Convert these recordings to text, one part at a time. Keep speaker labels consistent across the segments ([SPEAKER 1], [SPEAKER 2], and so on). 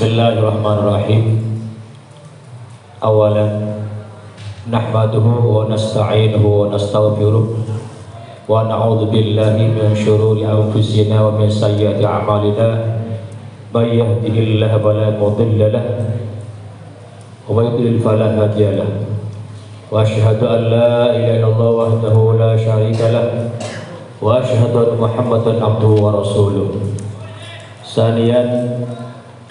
[SPEAKER 1] Bismillahirrahmanirrahim. Awalan nahmaduhu wa nasta'inuhu wa nastaghfiruh wa na'udzu billahi min syururi anfusina wa min sayyiati a'malina. May yahdihillahu fala mudilla lahu wa may yudlil fala hadiya lahu. Wa asyhadu an la ilaha illallah wahdahu la syarika lahu wa asyhadu anna Muhammadan abduhu wa rasuluh. Saniyan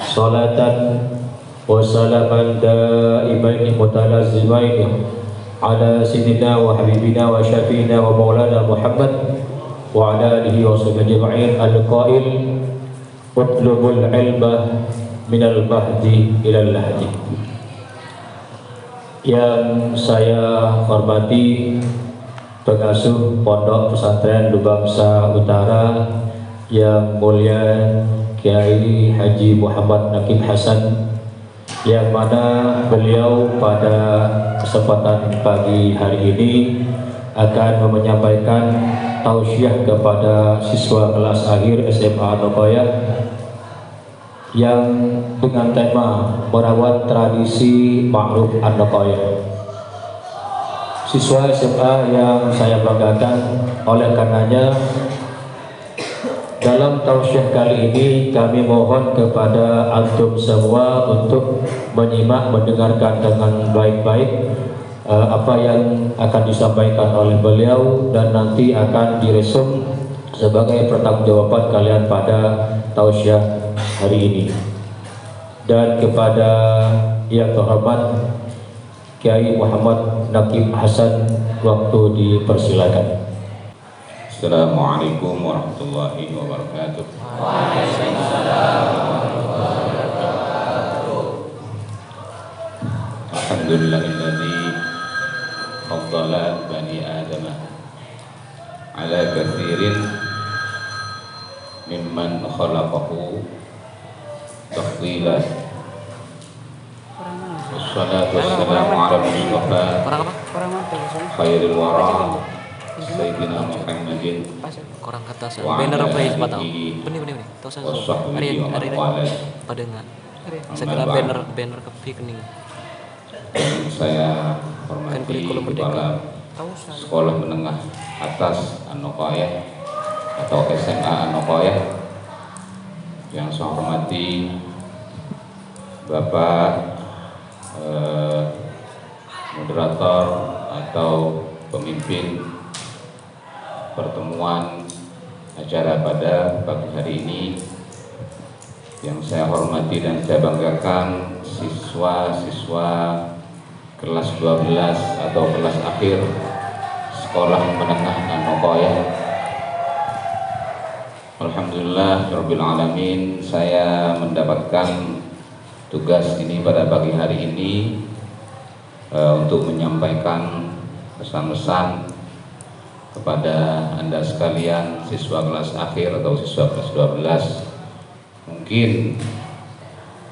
[SPEAKER 1] salatan wa salaman daimaini mutalazimaini ala sayyidina wa habibina wa syafiina wa maulana Muhammad wa ala alihi wa sahbihi ajma'in. Al-qail utlubul ilma minal mahdi ilal lahdi. Yang saya hormati pengasuh Pondok Pesantren Lubangsa Utara yang mulia Kiai Haji Muhammad Nakib Hasan, yang mana beliau pada kesempatan pagi hari ini akan menyampaikan tausiah kepada siswa kelas akhir SMA An-Naqayah yang dengan tema merawat tradisi ma'ruf An-Naqayah. Siswa SMA yang saya banggakan, oleh karenanya dalam tausiah kali ini kami mohon kepada antum semua untuk menyimak, mendengarkan dengan baik-baik apa yang akan disampaikan oleh beliau, dan nanti akan diresum sebagai pertanggungjawaban kalian pada tausiah hari ini. Dan kepada yang terhormat Kiai Muhammad Nakib Hasan, waktu dipersilakan.
[SPEAKER 2] Assalamualaikum warahmatullahi wabarakatuh.
[SPEAKER 3] Waalaikumsalam warahmatullahi wabarakatuh.
[SPEAKER 2] Alhamdulillahilladzi faddala bani Adam ala katsirin mimman khalaqahu tafdila. Wassalatu wassalamu ala Mustafa khairil wara Sayyidina Muhammadin
[SPEAKER 3] kurang kata
[SPEAKER 2] wa
[SPEAKER 3] banner apa ya
[SPEAKER 2] ala
[SPEAKER 3] tahu
[SPEAKER 2] alihi
[SPEAKER 3] benih tahu saya
[SPEAKER 2] wa sahbihi wa man wala.
[SPEAKER 3] pada enggak segala banner ke piknik
[SPEAKER 2] Saya
[SPEAKER 3] Kan
[SPEAKER 2] hormati
[SPEAKER 3] kurikulum
[SPEAKER 2] Kepala Sekolah Menengah Atas An-Naqayah atau SMA An-Naqayah, yang saya hormati Bapak moderator atau pemimpin pertemuan acara pada pagi hari ini, yang saya hormati dan saya banggakan siswa-siswa kelas 12 atau kelas akhir Sekolah Menengah An-Naqayah. Alhamdulillah rabbil alamin, saya mendapatkan tugas ini pada pagi hari ini untuk menyampaikan pesan-pesan kepada Anda sekalian, siswa kelas akhir atau siswa kelas 12. Mungkin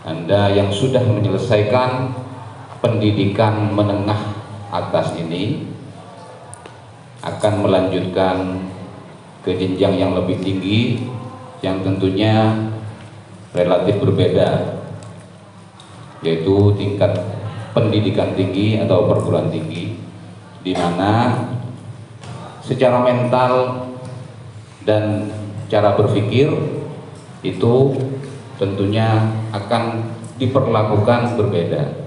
[SPEAKER 2] Anda yang sudah menyelesaikan pendidikan menengah atas ini akan melanjutkan ke jenjang yang lebih tinggi, yang tentunya relatif berbeda, yaitu tingkat pendidikan tinggi atau perguruan tinggi, di mana secara mental dan cara berpikir itu tentunya akan diperlakukan berbeda.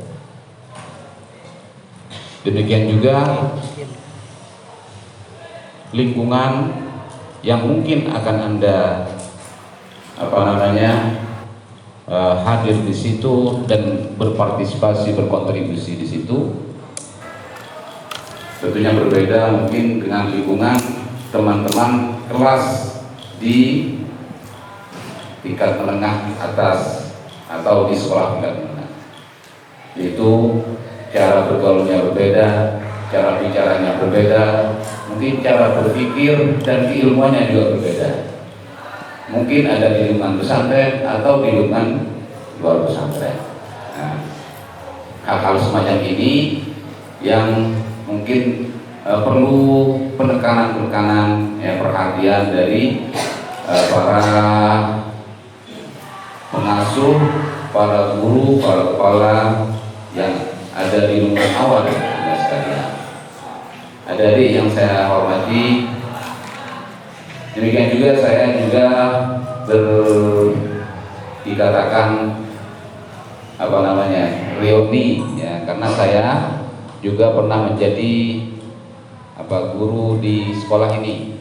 [SPEAKER 2] Demikian juga lingkungan yang mungkin akan Anda hadir di situ dan berpartisipasi, berkontribusi di situ, tentunya berbeda mungkin dengan lingkungan teman-teman kelas di tingkat menengah atas atau di sekolah tingkat menengah, yaitu cara bergaulnya berbeda, cara bicaranya berbeda, mungkin cara berpikir dan keilmuannya juga berbeda. Mungkin ada di lingkungan pesantren atau di lingkungan luar pesantren. Nah, hal-hal semacam ini yang mungkin perlu penekanan ya, perhatian dari para pengasuh para guru, para kepala yang ada di lingkungan awal ya sekalian. Adik-adik yang saya hormati, demikian juga saya juga dikatakan reuni ya, karena saya juga pernah menjadi guru di sekolah ini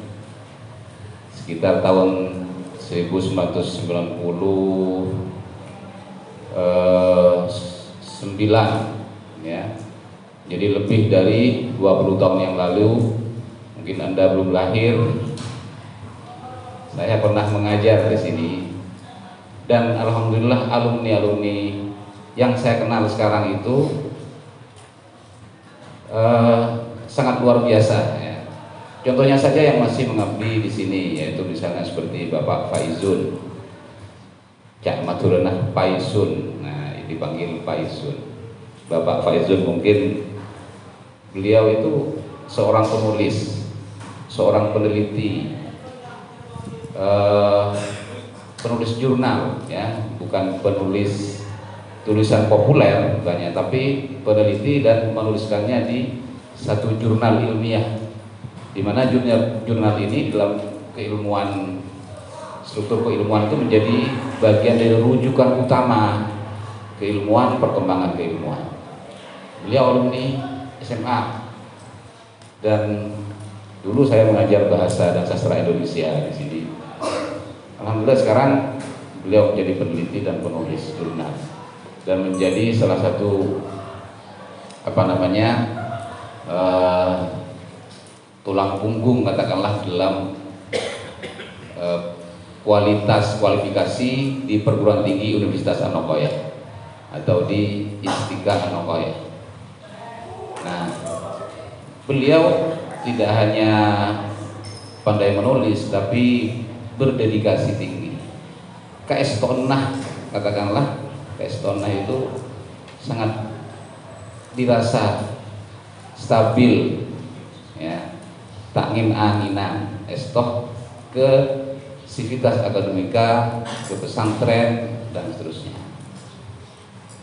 [SPEAKER 2] sekitar tahun 1999 ya. Jadi lebih dari 20 tahun yang lalu, mungkin Anda belum lahir, saya pernah mengajar di sini. Dan alhamdulillah alumni-alumni yang saya kenal sekarang itu sangat luar biasa ya. Contohnya saja yang masih mengabdi di sini, yaitu misalnya seperti Bapak Faizun, Cak Maturana Faizun, nah dipanggil Faizun. Bapak Faizun mungkin beliau itu seorang penulis, seorang peneliti, penulis jurnal ya, bukan penulis tulisan populer banyak, tapi peneliti dan menuliskannya di satu jurnal ilmiah, di mana jurnal ini dalam keilmuan, struktur keilmuan itu menjadi bagian dari rujukan utama keilmuan, perkembangan keilmuan. Beliau alumni SMA dan dulu saya mengajar bahasa dan sastra Indonesia di sini. Alhamdulillah sekarang beliau menjadi peneliti dan penulis jurnal dan menjadi salah satu tulang punggung katakanlah dalam kualifikasi di perguruan tinggi Universitas An-Nakoya atau di Istiqah An-Nakoya. Nah, beliau tidak hanya pandai menulis tapi berdedikasi tinggi. KS Tonah katakanlah, KS Tonah itu sangat dirasa stabil ya, takngin anginan estoh ke sivitas akademika, ke pesantren dan seterusnya.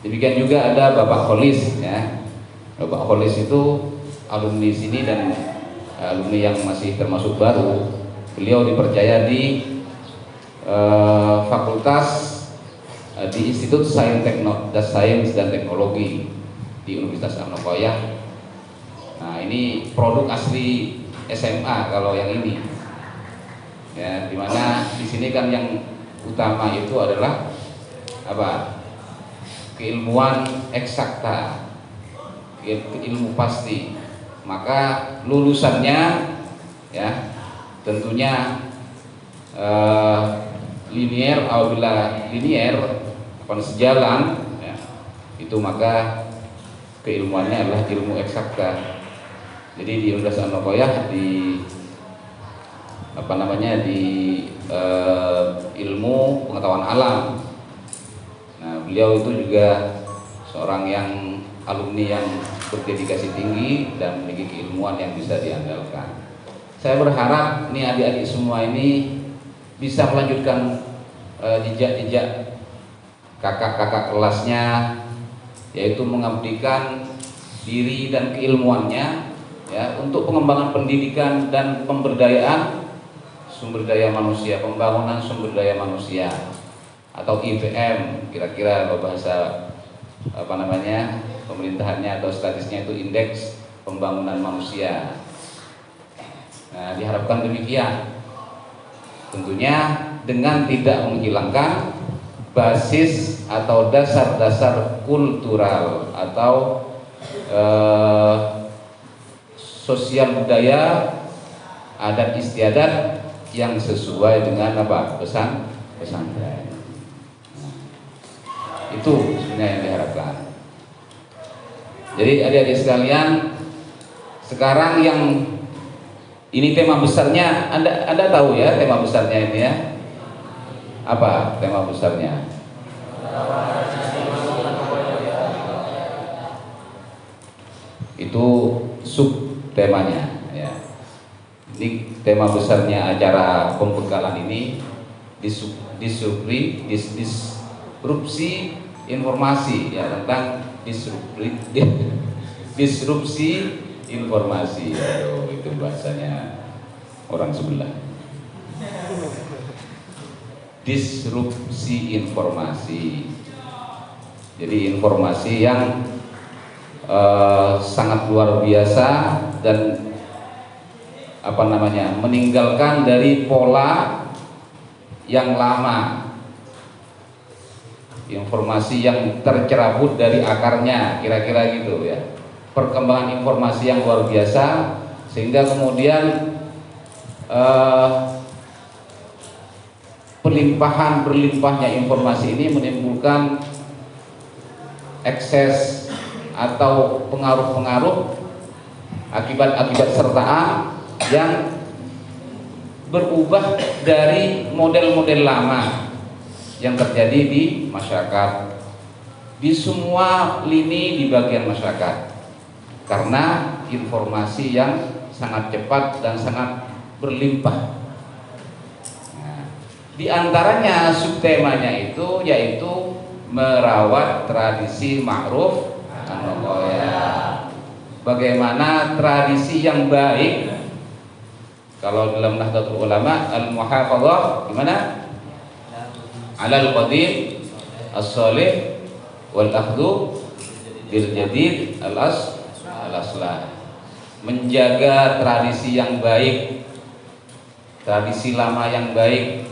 [SPEAKER 2] Demikian juga ada Bapak Kholis ya. Bapak Kholis itu alumni sini dan alumni yang masih termasuk baru. Beliau dipercaya di fakultas di Institut Sains dan Teknologi di Universitas An-Nakoya. Nah, ini produk asli SMA kalau yang ini. Ya, dimana di sini kan yang utama itu adalah keilmuan eksakta, ilmu pasti. Maka lulusannya ya tentunya linier, apabila linier sejalan ya, itu maka keilmuannya adalah ilmu eksakta. Jadi di Universitas An-Nakoya di ilmu pengetahuan alam. Nah, beliau itu juga seorang yang alumni yang berdedikasi tinggi dan memiliki keilmuan yang bisa diandalkan. Saya berharap nih adik-adik semua ini bisa melanjutkan jejak kakak-kakak kelasnya, yaitu mengabdikan diri dan keilmuannya ya untuk pengembangan pendidikan dan pemberdayaan sumber daya manusia, pembangunan sumber daya manusia atau IPM, kira-kira bahasa pemerintahannya atau statistiknya itu indeks pembangunan manusia. Nah, diharapkan demikian. Tentunya dengan tidak menghilangkan basis atau dasar-dasar kultural atau sosial budaya, adat istiadat yang sesuai dengan pesantren. Itu sebenarnya yang diharapkan. Jadi adik-adik sekalian, sekarang yang ini tema besarnya, Anda tahu ya tema besarnya ini ya? Apa tema besarnya? Itu sub temanya ya. Ini tema besarnya acara pembekalan ini disrupsi informasi ya, tentang disrupsi informasi. Aduh, itu bahasanya orang sebelah. Disrupsi informasi. Jadi informasi yang sangat luar biasa dan meninggalkan dari pola yang lama, informasi yang tercerabut dari akarnya, kira-kira gitu ya. Perkembangan informasi yang luar biasa sehingga kemudian berlimpahnya informasi ini menimbulkan ekses atau pengaruh-pengaruh, akibat-akibat sertaan yang berubah dari model-model lama yang terjadi di masyarakat, di semua lini di bagian masyarakat, karena informasi yang sangat cepat dan sangat berlimpah. Nah, di antaranya subtemanya itu yaitu merawat tradisi ma'ruf an-naqaya. Bagaimana tradisi yang baik, kalau dalam Nahdlatul Ulama al-muhafadzah gimana? Alal qadim as-salih wal akhdhu bil jadid al-aslah. Menjaga tradisi yang baik, tradisi lama yang baik,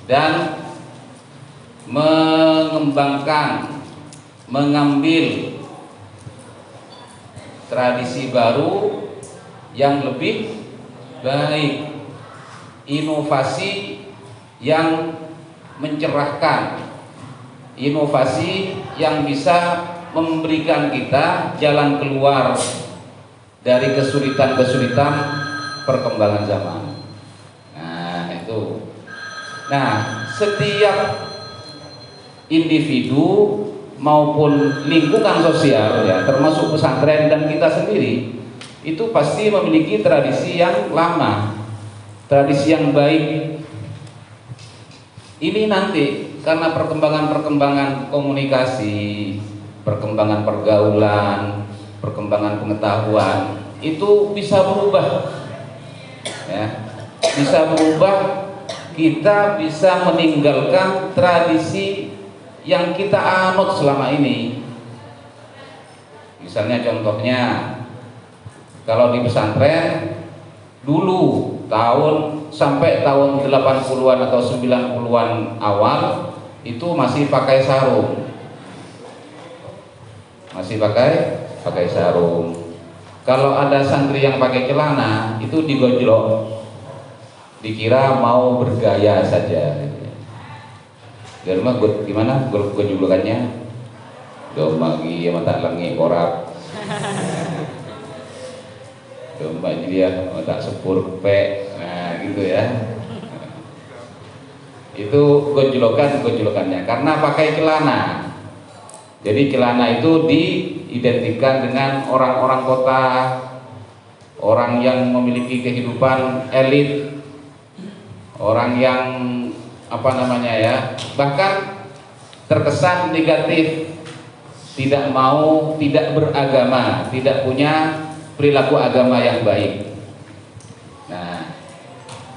[SPEAKER 2] dan mengembangkan, mengambil tradisi baru yang lebih baik, inovasi yang mencerahkan, inovasi yang bisa memberikan kita jalan keluar dari kesulitan-kesulitan perkembangan zaman. Nah, itu. Nah, setiap individu maupun lingkungan sosial ya, termasuk pesantren dan kita sendiri, itu pasti memiliki tradisi yang lama, tradisi yang baik. Ini nanti karena perkembangan komunikasi, perkembangan pergaulan, perkembangan pengetahuan itu bisa berubah ya, bisa berubah. Kita bisa meninggalkan tradisi yang kita anut selama ini. Misalnya contohnya, kalau di pesantren dulu sampai tahun 80-an atau 90-an awal itu masih pakai sarung. Masih pakai sarung. Kalau ada santri yang pakai celana itu digojlok. Dikira mau bergaya saja. Dan mah gimana gojlokannya? Domagi mata lengi korak. Domba dia tak sepur pe. Nah, gitu ya. Itu gojlokannya karena pakai celana. Jadi celana itu diidentikan dengan orang-orang kota, orang yang memiliki kehidupan elit, orang yang bahkan terkesan negatif, tidak beragama, tidak punya perilaku agama yang baik. Nah,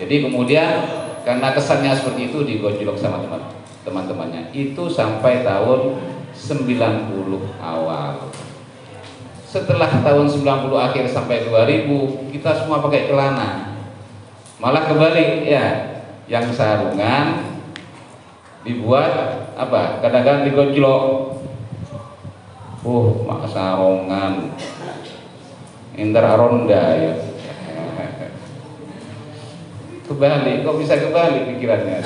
[SPEAKER 2] jadi kemudian karena kesannya seperti itu digojlok sama teman-temannya. Itu sampai tahun 90 awal. Setelah tahun 90 akhir sampai 2000 kita semua pakai celana. Malah kebalik ya, yang sarungan dibuat kadang-kadang digojlok. Mak sarungan Indra ronda ya. Kebalik, kok bisa kebalik pikirannya?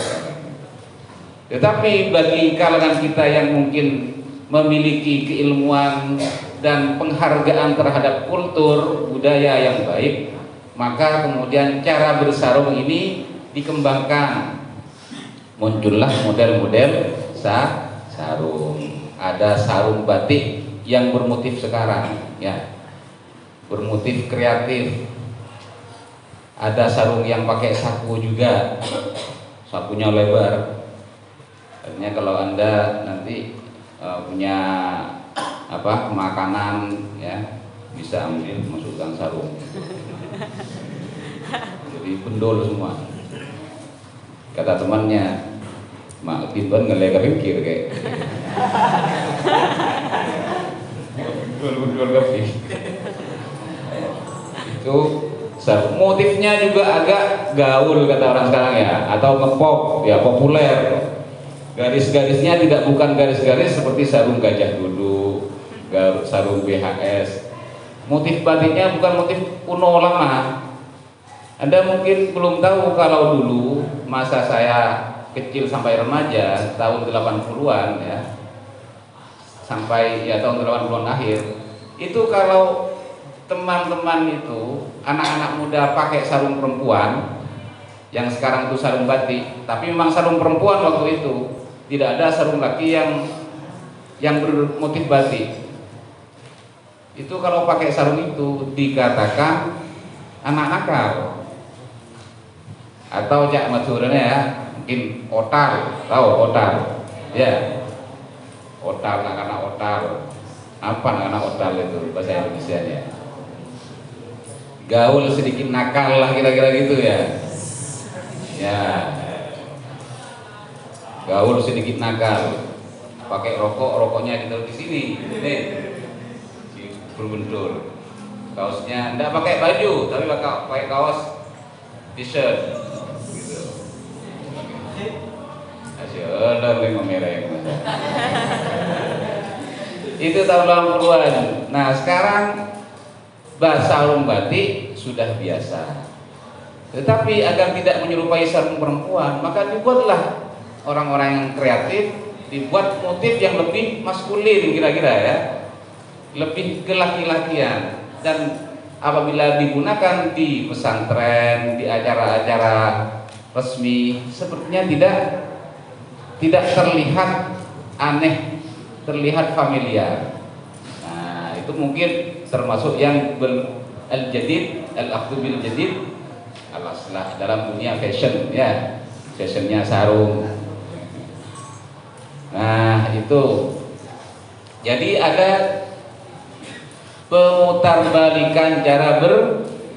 [SPEAKER 2] Tetapi bagi kalangan kita yang mungkin memiliki keilmuan dan penghargaan terhadap kultur budaya yang baik, maka kemudian cara bersarung ini dikembangkan. Muncullah model-model sarung. Ada sarung batik yang bermotif sekarang ya, bermotif kreatif. Ada sarung yang pakai saku juga, sakunya lebar. Artinya kalau Anda nanti punya apa makanan ya bisa ambil masukkan sarung. Jadi pendol semua. Kata temannya, mak tiban ngelega pikir kayak. Pendol kepik. Itu motifnya juga agak gaul kata orang sekarang ya, atau ngepop ya, populer. Garis-garisnya tidak bukan garis-garis seperti sarung gajah dulu, sarung BHS. Motif batiknya bukan motif kuno lama. Anda mungkin belum tahu kalau dulu masa saya kecil sampai remaja tahun 80-an ya, sampai ya tahun 80-an akhir itu kalau teman-teman itu anak-anak muda pakai sarung perempuan yang sekarang itu sarung batik, tapi memang sarung perempuan waktu itu, tidak ada sarung laki yang bermotif batik. Itu kalau pakai sarung itu dikatakan anak nakal atau cak maturnya ya mungkin otar, tahu otar ya, otar anak otar apa anak otar itu bahasa Indonesia ya, gaul sedikit nakal lah kira-kira gitu ya. Ya, gaul sedikit nakal, pakai rokoknya ditaruh di sini, nih, berbendul, kaosnya enggak pakai baju, tapi pakai kaos t-shirt, gitu. Asyik, mereng. Itu tahun 80-an. Nah sekarang sarung batik sudah biasa. Tetapi agar tidak menyerupai sarung perempuan, maka dibuatlah orang-orang yang kreatif, dibuat motif yang lebih maskulin kira-kira ya, lebih kelaki-lakian. Dan apabila digunakan di pesantren, di acara-acara resmi, sepertinya tidak terlihat aneh, terlihat familiar. Nah itu mungkin termasuk yang al-jadid, al-akhdhu bil jadid al-aslah dalam dunia fashion ya, fashionnya sarung. Nah itu jadi ada pemutarbalikan cara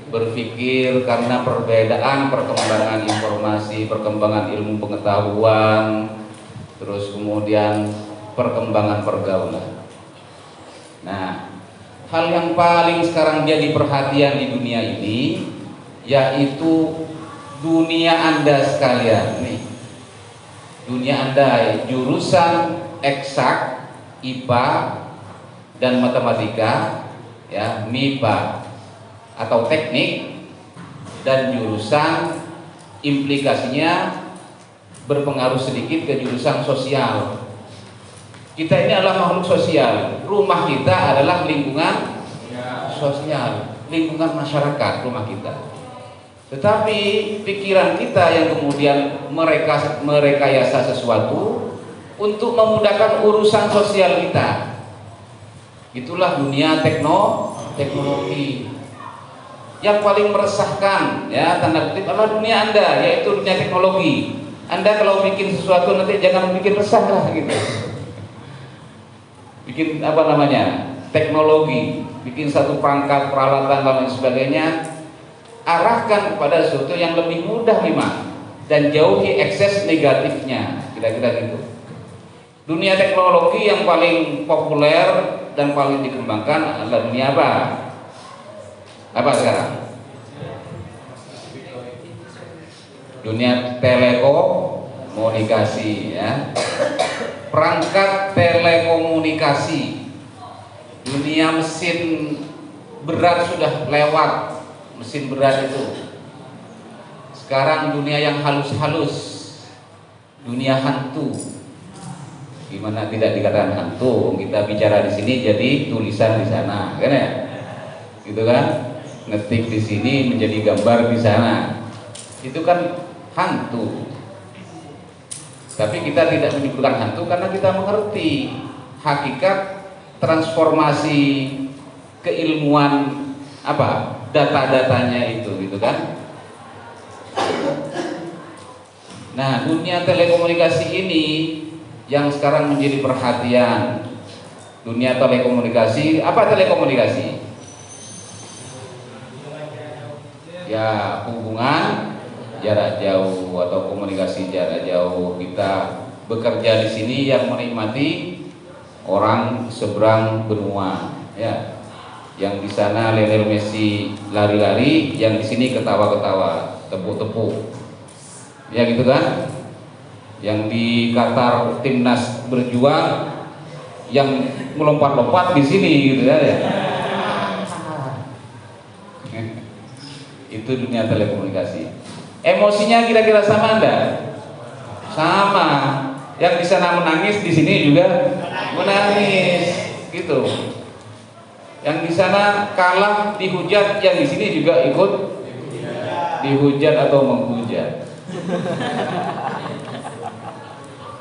[SPEAKER 2] berpikir karena perbedaan perkembangan informasi, perkembangan ilmu pengetahuan, terus kemudian perkembangan pergaulan. Nah hal yang paling sekarang jadi perhatian di dunia ini yaitu dunia Anda sekalian nih, dunia Anda jurusan eksak, IPA dan matematika ya, MIPA atau teknik, dan jurusan implikasinya berpengaruh sedikit ke jurusan sosial. Kita ini adalah makhluk sosial, rumah kita adalah lingkungan sosial, lingkungan masyarakat rumah kita. Tetapi pikiran kita yang kemudian merekayasa sesuatu untuk memudahkan urusan sosial kita. Itulah dunia teknologi. Yang paling meresahkan ya tanda kutip adalah dunia Anda, yaitu dunia teknologi. Anda kalau bikin sesuatu nanti jangan bikin resah lah gitu. Bikin apa namanya? Teknologi, bikin satu perangkat, peralatan dan lain sebagainya, arahkan kepada sesuatu yang lebih mudah memang dan jauhi ekses negatifnya, kira-kira gitu. Dunia teknologi yang paling populer dan paling dikembangkan adalah dunia apa? Apa sekarang? Dunia telekomunikasi ya. Perangkat telekomunikasi. Dunia mesin berat sudah lewat. Mesin berat itu. Sekarang dunia yang halus-halus, dunia hantu. Gimana tidak dikatakan hantu? Kita bicara di sini jadi tulisan di sana, kan ya? Gitu kan? Ngetik di sini menjadi gambar di sana. Itu kan hantu. Tapi kita tidak menyebutkan hantu karena kita mengerti hakikat transformasi keilmuan apa? Data-datanya itu, gitu kan? Nah, dunia telekomunikasi ini yang sekarang menjadi perhatian dunia telekomunikasi. Apa telekomunikasi? Ya, hubungan jarak jauh atau komunikasi jarak jauh. Kita bekerja di sini yang menikmati orang seberang benua, ya. Yang di sana Lionel Messi lari-lari, yang di sini ketawa-ketawa, tepuk-tepuk. Ya gitu kan? Yang di Qatar timnas berjuang, yang melompat-lompat di sini gitu ya. Itu dunia telekomunikasi. Emosinya kira-kira sama enggak? Sama. Yang di sana menangis, di sini juga menangis, gitu. Yang di sana kalah dihujat, yang di sini juga ikut dihujat atau menghujat.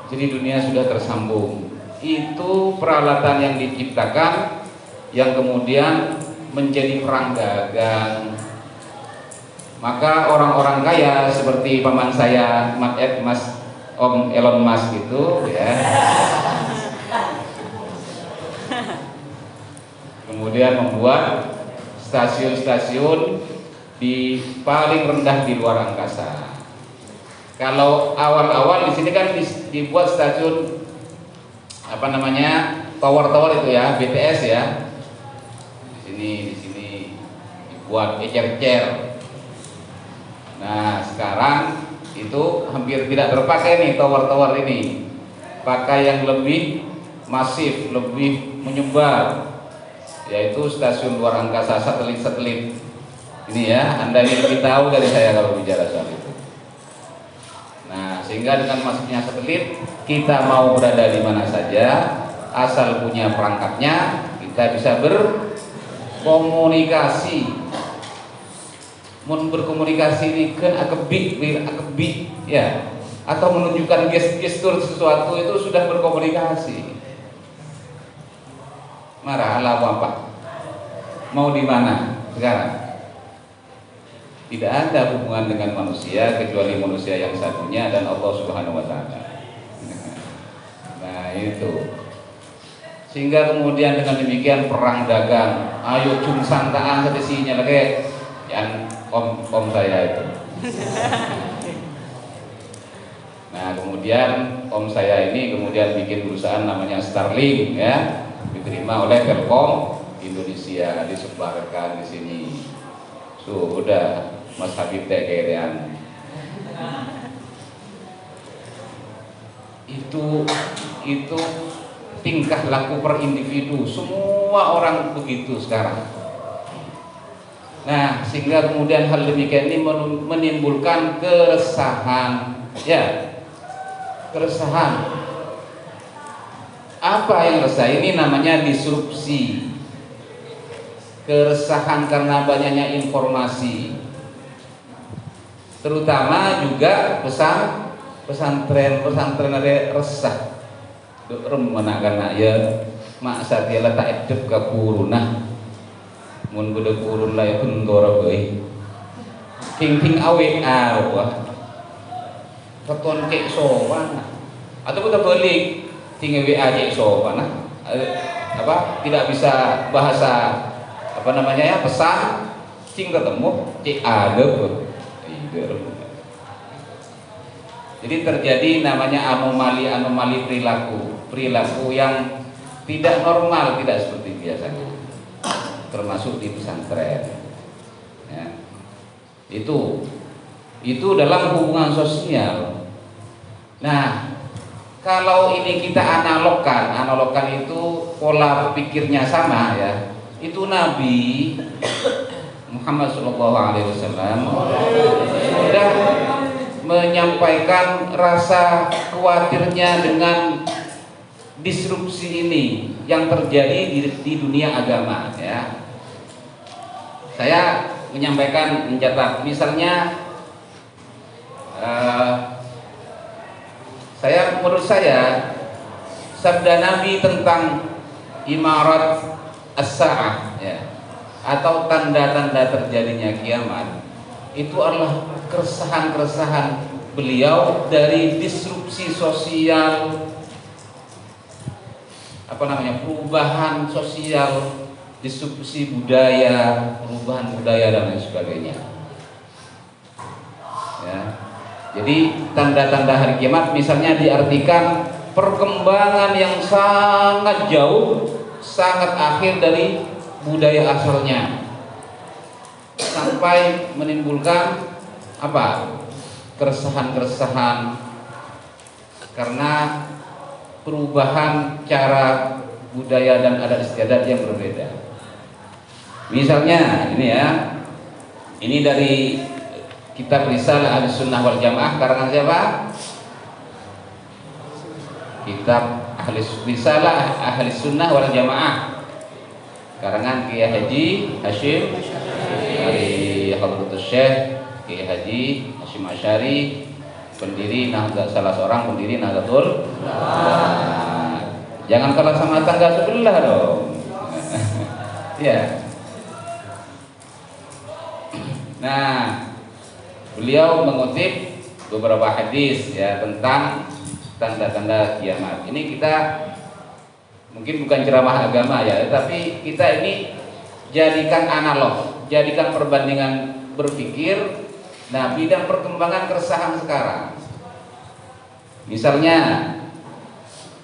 [SPEAKER 2] Jadi dunia sudah tersambung. Itu peralatan yang diciptakan, yang kemudian menjadi perang dagang. Maka orang-orang kaya seperti paman saya, Mas Om Elon Musk gitu, ya. Kemudian membuat stasiun-stasiun di paling rendah di luar angkasa. Kalau awal-awal di sini kan dibuat stasiun apa namanya, tower-tower itu ya, BTS ya. Di sini dibuat ecer-ecer. Nah, sekarang itu hampir tidak terpakai nih tower-tower ini. Pakai yang lebih masif, lebih menyebar, yaitu stasiun luar angkasa, satelit-satelit. Ini ya, Anda ini lebih tahu dari saya kalau bicara soal itu. Nah, sehingga dengan masuknya satelit, kita mau berada di mana saja, asal punya perangkatnya, kita bisa berkomunikasi. Berkomunikasi ini kan akebik ya, atau menunjukkan gestur sesuatu itu sudah berkomunikasi. Marah ala apa? Mau di mana sekarang? Tidak ada hubungan dengan manusia kecuali manusia yang satunya dan Allah Subhanahu wa taala. Nah, itu. Sehingga kemudian dengan demikian perang dagang, ayo cung santaan sedesinya lagi yang om saya itu. Nah, kemudian om saya ini kemudian bikin perusahaan namanya Starlink ya, diterima oleh Telkom Indonesia, disebarkan di sini. Sudah Mas Habib tegerean. Itu tingkah laku per individu, semua orang begitu sekarang. Nah, sehingga kemudian hal demikian ini menimbulkan keresahan, ya, keresahan. Apa yang resah ini namanya disrupsi. Keresahan karena banyaknya informasi, terutama juga pesantren ada resah. Karena ya mak satiala tak edep ka kurunah mun beda kurun la ya kendora bae ting awe arwah katon cek sowan atau kita balik ting WA cek sowan tidak bisa bahasa apa namanya ya, pesan cing ketemu cek ada tidak. Jadi terjadi namanya anomali perilaku yang tidak normal, tidak seperti biasanya, termasuk di pesantren ya. Itu dalam hubungan sosial. Nah, kalau ini kita analogkan itu pola pikirnya sama ya. Itu Nabi Muhammad SAW sudah menyampaikan rasa khawatirnya dengan disrupsi ini yang terjadi di dunia agama ya. Saya mencatat misalnya menurut saya sabda Nabi tentang imarat as-sa'ah ya, atau tanda-tanda terjadinya kiamat, itu adalah keresahan beliau dari disrupsi sosial perubahan sosial, disrupsi budaya, perubahan budaya dan lain sebagainya. Ya. Jadi tanda-tanda hari kiamat misalnya diartikan perkembangan yang sangat jauh, sangat akhir dari budaya asalnya, sampai menimbulkan keresahan-keresahan karena perubahan cara budaya dan adat istiadat yang berbeda. Misalnya ini dari kitab Risalah Ahlussunnah wal Jamaah karangan siapa? Kitab Risalah Ahlussunnah wal Jamaah karangan Kiai Haji Hashim dari Hadratus Syekh Kiai Haji Hashim Asy'ari, salah seorang pendiri Nahdlatul Ulama. Jangan kalah sama tangga sebelah dong. Ya. Nah, beliau mengutip beberapa hadis ya tentang tanda-tanda kiamat. Ini kita mungkin bukan ceramah agama ya, tapi kita ini jadikan analog, jadikan perbandingan berpikir. Nah, bidang perkembangan keresahan sekarang. Misalnya,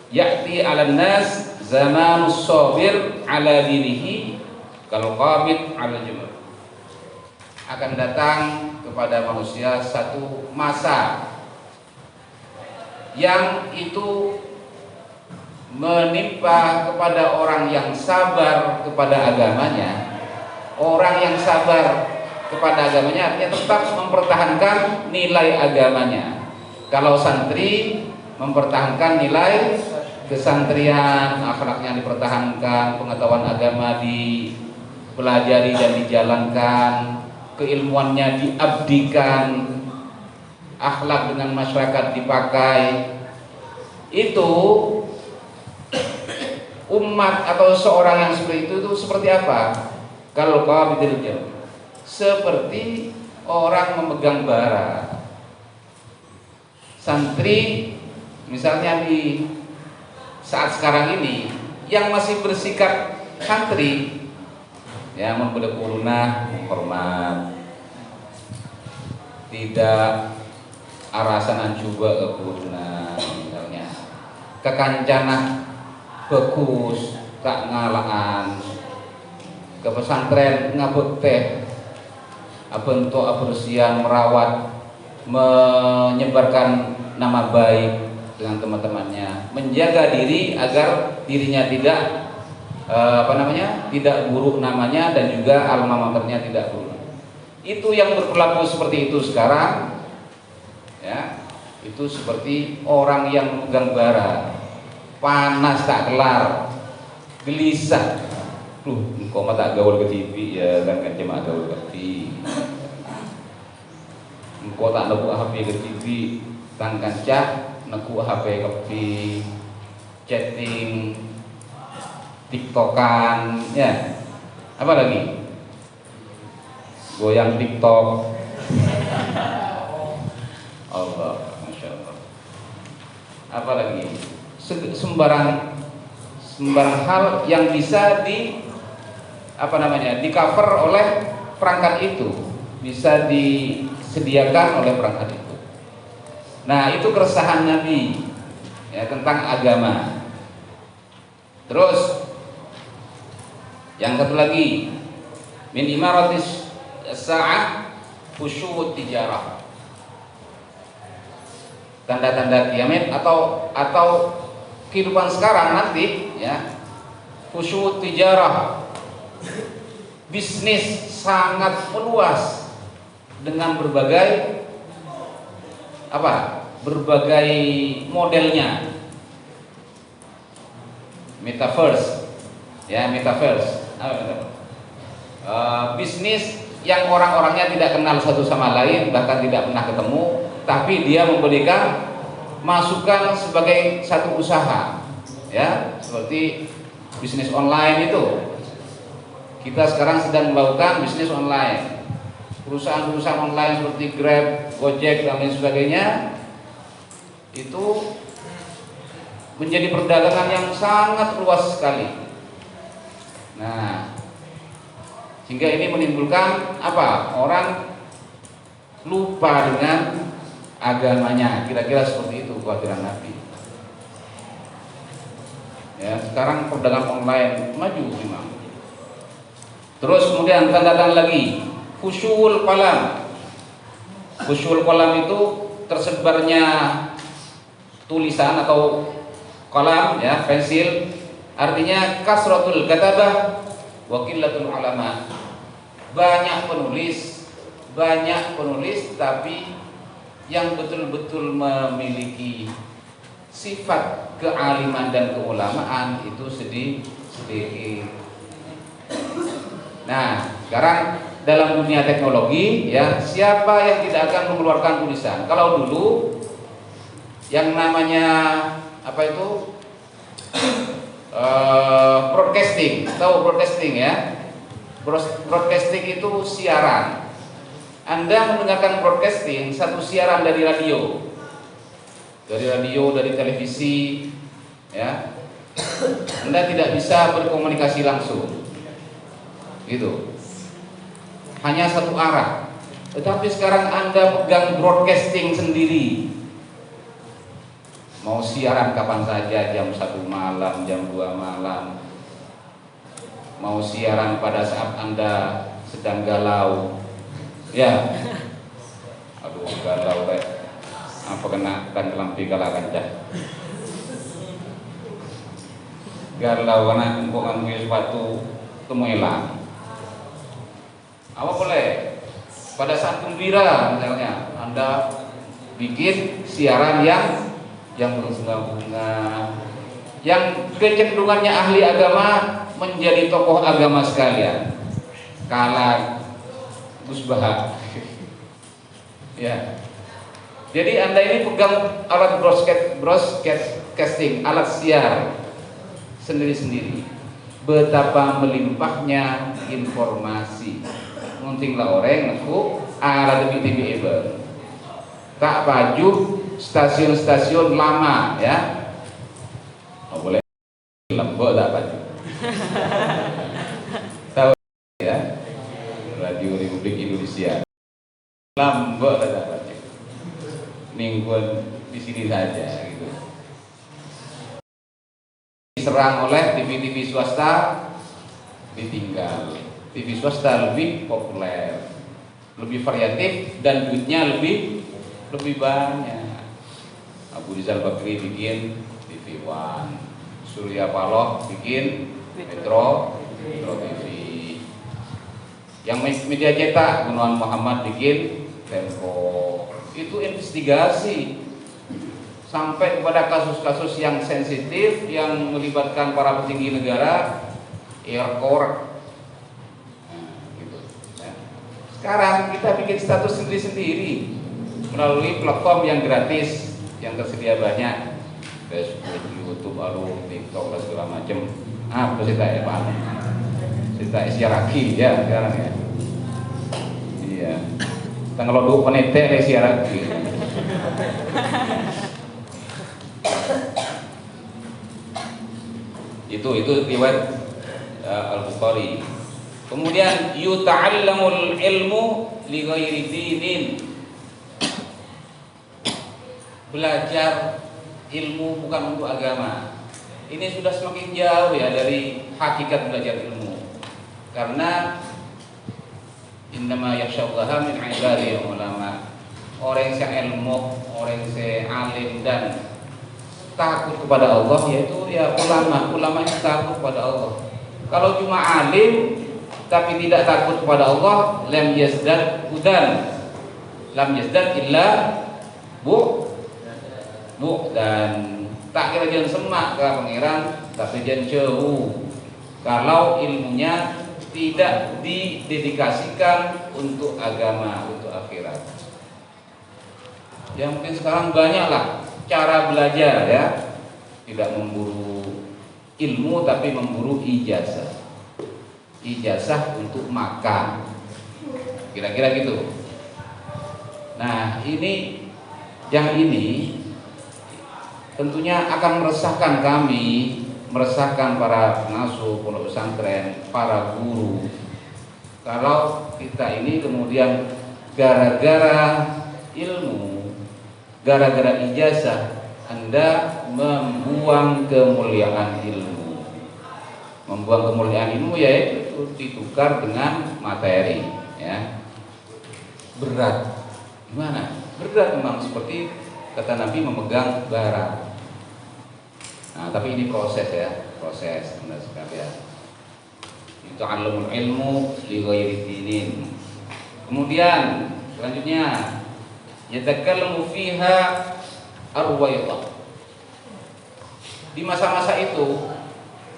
[SPEAKER 2] ya'ti 'alan nas zamanus sabir 'ala dinihi kal qabid 'ala jumr. Akan datang kepada manusia satu masa yang itu menimpa kepada orang yang sabar kepada agamanya. Orang yang sabar kepada agamanya artinya tetap mempertahankan nilai agamanya. Kalau santri mempertahankan nilai kesantrian, akhlaknya dipertahankan, pengetahuan agama dipelajari dan dijalankan, keilmuannya diabdikan, akhlak dengan masyarakat dipakai. Itu umat atau seorang yang seperti itu seperti apa? Kalau qabidil jam, seperti orang memegang bara. Santri misalnya di saat sekarang ini yang masih bersikap santri ya membeda kurunah, menghormat, tidak arasanan juga ke kurunah misalnya, kekancana bagus tak ngalaan, ke pesantren ngabek teh bentuk abersian, merawat, menyebarkan nama baik dengan teman-temannya, menjaga diri agar dirinya tidak tidak buruk namanya dan juga alma maternya tidak buruk. Itu yang berperilaku seperti itu sekarang ya, itu seperti orang yang memegang bara, panas tak kelar, gelisah. Engkau mah tak gaul ke TV ya kan cuma gaul ke TV. Engkau tak neku HP ke TV, tan kancah neku HP ke TV, chatting, TikTokan, ya. Apa lagi? Goyang TikTok. Allah, masya Allah. Apa lagi? Sembarang hal yang bisa di cover oleh perangkat itu, bisa disediakan oleh perangkat itu. Nah, itu keresahan Nabi ya tentang agama. Terus yang satu lagi, min imaratis sa'ah khusyu'ut tijarah. Tanda-tanda kiamat atau kehidupan sekarang nanti ya, khusyu'ut tijarah. Bisnis sangat meluas dengan berbagai modelnya. Metaverse ya, bisnis yang orang-orangnya tidak kenal satu sama lain, bahkan tidak pernah ketemu, tapi dia memberikan masukan sebagai satu usaha ya, seperti bisnis online itu. Kita sekarang sedang melakukan bisnis online, perusahaan-perusahaan online seperti Grab, Gojek dan lain sebagainya. Itu menjadi perdagangan yang sangat luas sekali. Nah, sehingga ini menimbulkan apa? Orang lupa dengan agamanya. Kira-kira seperti itu kekhawatiran Nabi. Ya, sekarang perdagangan online maju memang. Terus kemudian tanda-tanda lagi, khusyul qalam. Khusyul qalam itu tersebarnya tulisan atau qalam, ya, pensil, artinya kasratul katabah wa qillatul ulama. Banyak penulis tapi yang betul-betul memiliki sifat kealiman dan keulamaan itu sedikit. Nah, sekarang dalam dunia teknologi, ya, siapa yang tidak akan mengeluarkan tulisan? Kalau dulu yang namanya apa itu broadcasting, tahu broadcasting ya? Broadcasting itu siaran. Anda mendengarkan broadcasting, satu siaran dari radio, dari televisi, ya. Anda tidak bisa berkomunikasi langsung, gitu. Hanya satu arah. Tetapi sekarang Anda pegang broadcasting sendiri. Mau siaran kapan saja, jam 1 malam, jam 2 malam. Mau siaran pada saat Anda sedang galau. Ya. Aduh, galau deh. Apa kena tenggelampi kalakan dah. Galau karena engkau ngambil sepatu temuilang. Apa boleh? Pada saat gembira misalnya, Anda bikin siaran yang berbunga-bunga, yang kecenderungannya ahli agama menjadi tokoh agama sekalian, kalah Gus Baha. Ya. Jadi Anda ini pegang alat broadcasting, alat siar sendiri-sendiri. Betapa melimpahnya informasi. Muntinglah orang ngaku alat TV eben. Tak baju stasiun-stasiun lama, ya. Oh, boleh lembut tak baju. Tahu ya? Radio Republik Indonesia. Lembut tak baju. Mingguan di sini saja, gitu. Diserang oleh TV-TV swasta, ditinggal. TV swasta lebih populer, lebih variatif, dan duitnya lebih banyak. Abu Rizal Bakri bikin TV One, Surya Paloh bikin Metro TV. Yang media cetak, Gunawan Muhammad bikin Tempo. Itu investigasi sampai kepada kasus-kasus yang sensitif yang melibatkan para petinggi negara, aircore. Gitu. Sekarang kita bikin status sendiri-sendiri melalui platform yang gratis yang tersedia banyak, Facebook, YouTube, TikTok dan segala macam. Apa sih tak ya Pak? Kita siaraki ya sekarang ya. Iya. Tanggal 2 penete siaraki. Itu riwayat Al-Bukhari. Kemudian yuta'allamul ilmu li ghairi dinin. Belajar ilmu bukan untuk agama. Ini sudah semakin jauh ya dari hakikat belajar ilmu. Karena innama yakhsyallaha min ibadihi ulama. Orang yang ilmu, orang yang alim dan takut kepada Allah, yaitu ya ulama yang takut kepada Allah. Kalau cuma alim tapi tidak takut kepada Allah, lam yazdad hudan, lam yazdad illa bu dan tak kira jangan semak ke pangeran, tapi jangan jauh. Kalau ilmunya tidak didedikasikan untuk agama, untuk akhirat. Ya mungkin sekarang banyaklah cara belajar ya, tidak memburu ilmu tapi memburu ijazah untuk makan, kira-kira gitu. Nah ini tentunya akan meresahkan kami, meresahkan para pengasuh pondok pesantren, para guru. Kalau kita ini kemudian gara-gara ilmu, gara-gara ijazah Anda membuang kemuliaan ilmu. Membuang kemuliaan ilmu yaitu ditukar dengan materi, ya. Berat. Gimana? Berat memang, seperti kata Nabi memegang bara. Nah, tapi ini proses ya, proses Anda sekalian. Itu alumul ilmu li ghairi dinin. Kemudian selanjutnya yatakallamu fiha ar-ruwaidah. Di masa-masa itu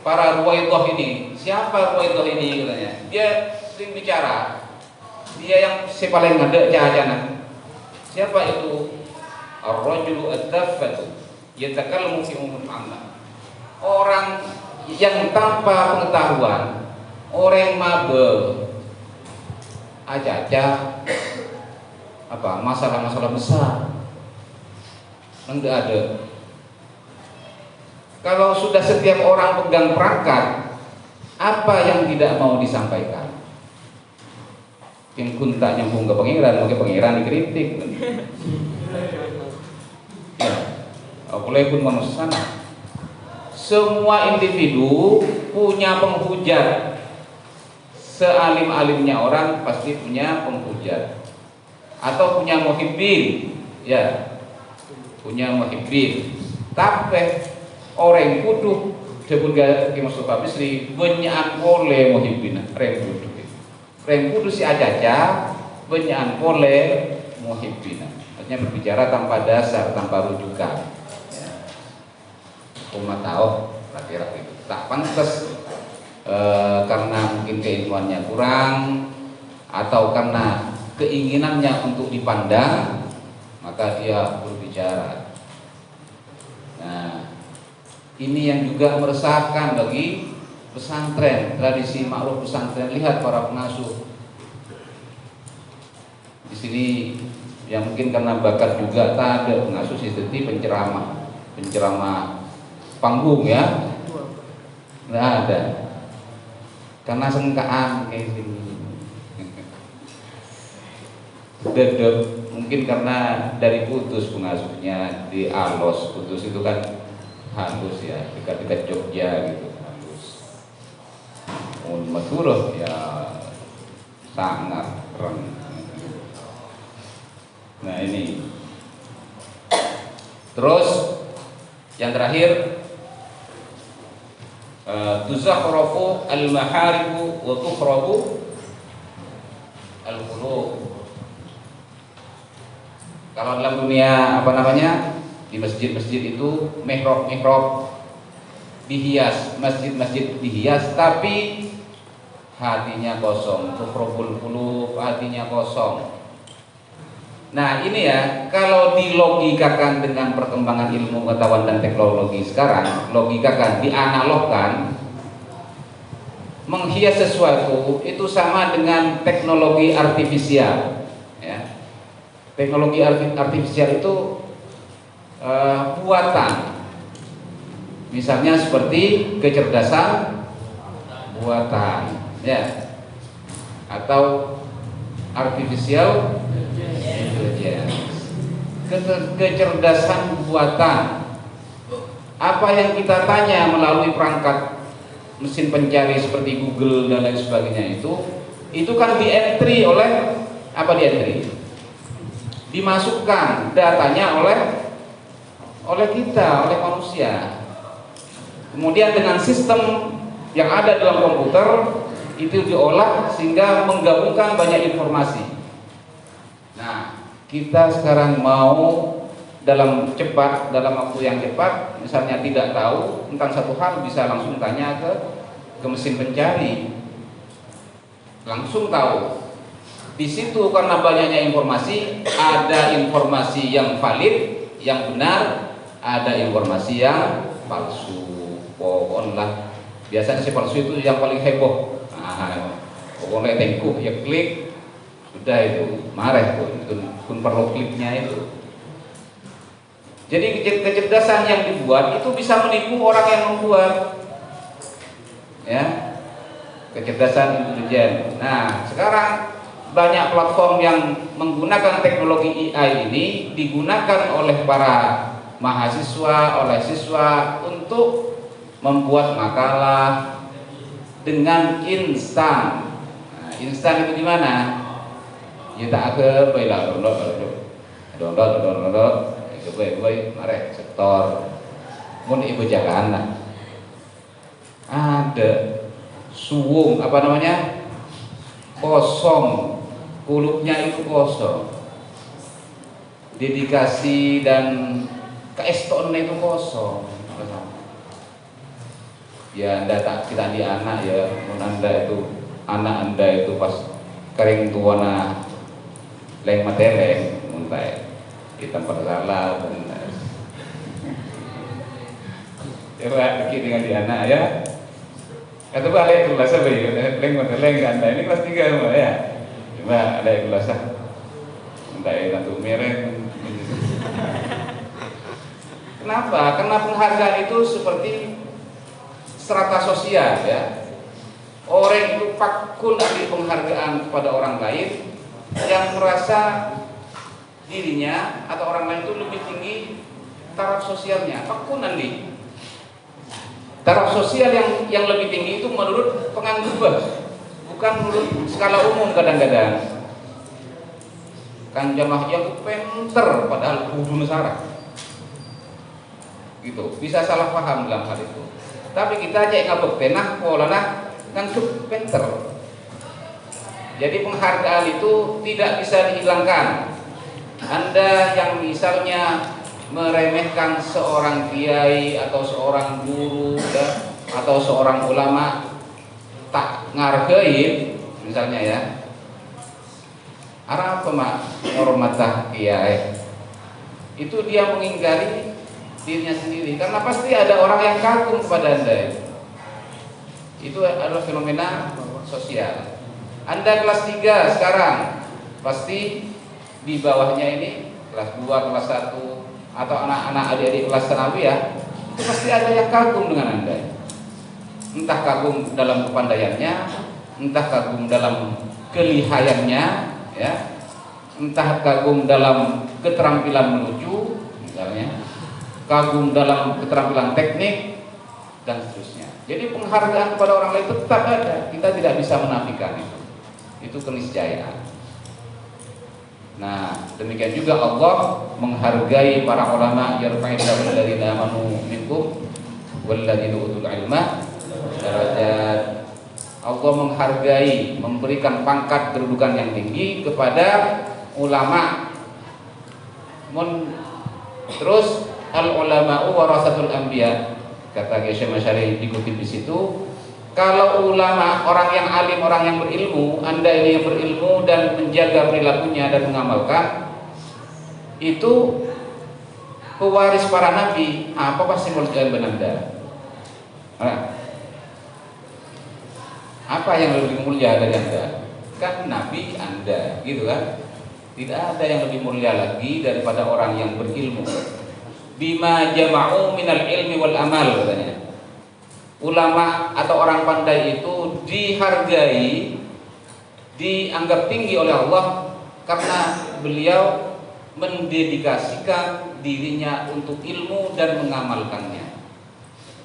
[SPEAKER 2] para ruwaidah ini, siapa ruwaidah ini katanya? Dia sering bicara. Dia yang si paling ngedek jajanan. Siapa itu? Ar-rajulu ad-daffatu yatakallamu fi umur amma. Orang yang tanpa pengetahuan, orang yang mabe, aja apa masalah-masalah besar, enggak ada. Kalau sudah setiap orang pegang perangkat, apa yang tidak mau disampaikan? Yang kunta nyambung ke pangeran, mungkin pangeran dikritik. Ya, boleh pun manusia sana. Semua individu punya penghujat. Sealim-alimnya orang pasti punya penghujat atau punya muhibbin, ya, punya muhibbin. Tapi orang kudu debun gak Mustafa Bisri banyak boleh muhibbin, rem kudu si ajaja banyak boleh muhibbin. Artinya berbicara tanpa dasar, tanpa rujukan. Ya. Umat tahu laki-laki itu tak pantas. Karena mungkin keilmuannya kurang atau karena keinginannya untuk dipandang, maka dia berbicara. Nah, ini yang juga meresahkan bagi pesantren, tradisi makruf pesantren. Lihat para pengasuh di sini yang mungkin karena bakat juga tak ada pengasuh seperti penceramah panggung, ya, nggak ada. Karena sengkaan kayak gini. Dedep mungkin karena dari putus pengasuhnya di Alos. Putus itu kan halus ya, dekat-dekat Jogja gitu, halus. Madura ya sangat keren. Nah ini. Terus yang terakhir, tuzakhrafu al-maharibu wa tukhrabu al-qulub. Kalau dalam dunia apa namanya, di masjid-masjid itu mihrab dihias, masjid-masjid dihias, tapi hatinya kosong. Tukhrabul qulub, hatinya kosong. Nah ini ya, kalau dilogikakan dengan perkembangan ilmu pengetahuan dan teknologi sekarang, logikakan, dianalogkan, menghias sesuatu itu sama dengan teknologi artifisial, ya. Teknologi artifisial itu buatan, misalnya seperti kecerdasan buatan, ya, atau artificial kecerdasan buatan. Apa yang kita tanya melalui perangkat mesin pencari seperti Google dan lain sebagainya itu kan di-entry oleh apa, di-entry, dimasukkan datanya oleh kita, oleh manusia. Kemudian dengan sistem yang ada dalam komputer itu diolah sehingga menggabungkan banyak informasi. Nah, kita sekarang mau dalam waktu yang cepat, misalnya tidak tahu tentang satu hal, bisa langsung tanya ke mesin pencari, langsung tahu. Di situ karena banyaknya informasi, ada informasi yang valid, yang benar, ada informasi yang palsu. Pokoknya biasanya si palsu itu yang paling heboh. Pokoknya tengkuh ya klik, sudah itu marah pun perlu kliknya itu. Jadi kecerdasan yang dibuat itu bisa menipu orang yang membuat. Ya, kecerdasan intelijen. Nah, sekarang banyak platform yang menggunakan teknologi AI ini digunakan oleh para mahasiswa, oleh siswa untuk membuat makalah dengan instan. Nah, instan itu di mana? Ya tak ke baiklah download itu baik mari sektor mun ibu jalan lah. Ada suwung apa namanya? Kosong, kulupnya itu kosong. Dedikasi dan keestonnya itu kosong. Ya Anda tak kita di anak ya, anak anda itu pas kering tuana leng mateleng muntai di tempat salah benar. Coba bikin dengan di anak ya. Kata balik kelas apa ya? Leng mateleng anda ini kelas 3 Mbak ya. Coba ada kelas muntai satu merek. Kenapa? Karena penghargaan itu seperti strata sosial ya. Orang itu pakun ambil penghargaan kepada orang lain yang merasa dirinya atau orang lain itu lebih tinggi taraf sosialnya. Pakun nanti. Taraf sosial yang lebih tinggi itu menurut penganggupan, bukan menurut skala umum kadang-kadang. Kan jamaah yang penter padahal kudu nusara. Gitu. Bisa salah paham dalam hal itu. Tapi kita cek ngabek tenah polana kan pinter. Jadi penghargaan itu tidak bisa dihilangkan. Anda yang misalnya meremehkan seorang kiai atau seorang guru atau seorang ulama tak ngargain misalnya ya. Arah apa mak hormatah kiai? Itu dia mengingkari dirinya sendiri karena pasti ada orang yang kagum kepada Anda. Itu adalah fenomena sosial. Anda kelas 3 sekarang pasti di bawahnya ini kelas 2, kelas 1 atau anak-anak adik-adik kelas sanawiyah itu pasti ada yang kagum dengan Anda. Entah kagum dalam kepandaiannya, entah kagum dalam kelihayannya ya. Entah kagum dalam keterampilan menuju misalnya, kagum dalam keterampilan teknik dan seterusnya. Jadi penghargaan kepada orang lain tetap ada. Kita tidak bisa menafikan itu. Itu keniscayaan. Nah, demikian juga Allah menghargai para ulama yarfa'illahu alladziina aamanu minkum walladziina utul ilma darajat. Allah menghargai, memberikan pangkat kedudukan yang tinggi kepada ulama. Terus al ulama'u warasatul anbiya. Kata Syekh Masyari dikutip di situ, kalau ulama, orang yang alim, orang yang berilmu, Anda ini yang berilmu dan menjaga perilakunya dan mengamalkan, itu pewaris para nabi. Apa pasti menurut kalian Anda? Apa yang lebih mulia dari Anda? Kan nabi Anda, gitu kan? Tidak ada yang lebih mulia lagi daripada orang yang berilmu. Bima jama'u minal ilmi wal amal katanya. Ulama atau orang pandai itu dihargai, dianggap tinggi oleh Allah karena beliau mendedikasikan dirinya untuk ilmu dan mengamalkannya.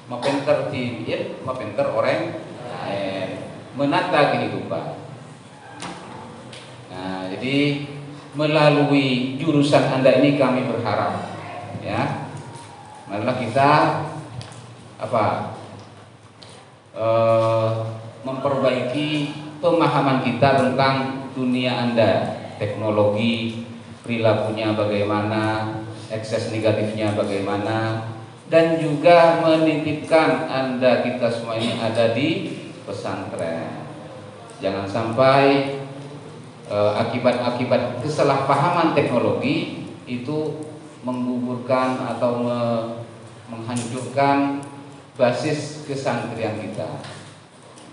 [SPEAKER 2] Mapenter tibiin, mapenter orang menata kehidupan. Nah, jadi melalui jurusan Anda ini kami berharap ya, marilah kita memperbaiki pemahaman kita tentang dunia Anda, teknologi, perilakunya bagaimana, ekses negatifnya bagaimana, dan juga menitipkan Anda kita semua ini ada di pesantren. Jangan sampai akibat-akibat kesalahpahaman teknologi itu menggugurkan atau menghancurkan basis kesantrian kita,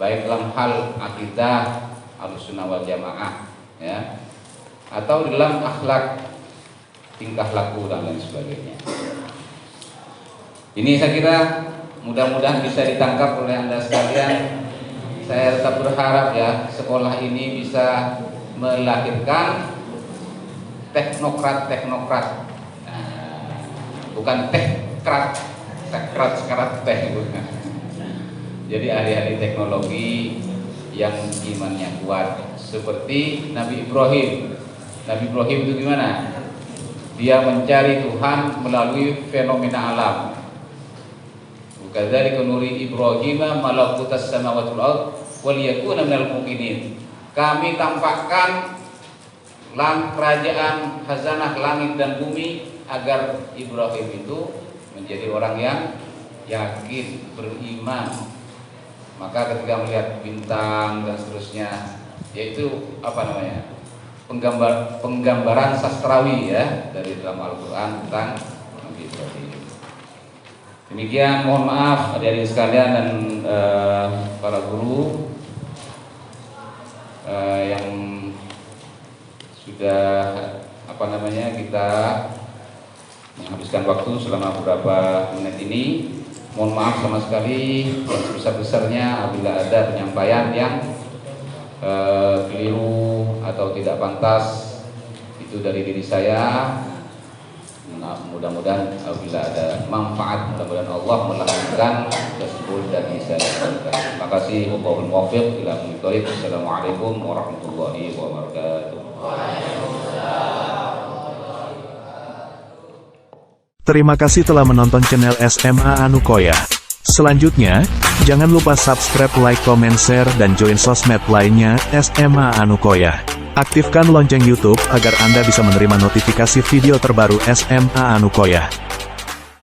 [SPEAKER 2] baik dalam hal akidah Ahlussunnah wal Jamaah ya, atau dalam akhlak, tingkah laku dan lain sebagainya. Ini saya kira mudah-mudahan bisa ditangkap oleh Anda sekalian. Saya tetap berharap ya sekolah ini bisa melahirkan teknokrat. Bukan teknokrat teh bukan. Jadi ahli-ahli teknologi yang imannya kuat seperti Nabi Ibrahim. Nabi Ibrahim itu gimana? Dia mencari Tuhan melalui fenomena alam. Kadzalika nuri Ibrahim malakutas samawati wal ardh wal yakuna minal muqinin. Kami tampakkan kerajaan khazanah langit dan bumi agar Ibrahim itu menjadi orang yang yakin, beriman. Maka ketika melihat bintang dan seterusnya, yaitu penggambaran sastrawi ya dari dalam Al-Qur'an tentang Nabi Ibrahim. Demikian, mohon maaf adik-adik sekalian dan para guru yang sudah kita menghabiskan waktu selama beberapa menit ini. Mohon maaf sama sekali yang sebesar-besarnya apabila ada penyampaian yang keliru atau tidak pantas itu dari diri saya. Mudah-mudahan apabila ada manfaat, mudah-mudahan Allah melahirkan tersebut dari saya. Terima kasih. Wallahul muwaffiq ila aqwamit thoriq. Assalamualaikum warahmatullahi wabarakatuh.
[SPEAKER 4] Terima kasih telah menonton channel SMA Anukoya. Selanjutnya, jangan lupa subscribe, like, comment, share, dan join sosmed lainnya SMA Anukoya. Aktifkan lonceng YouTube agar Anda bisa menerima notifikasi video terbaru SMA Anukoya.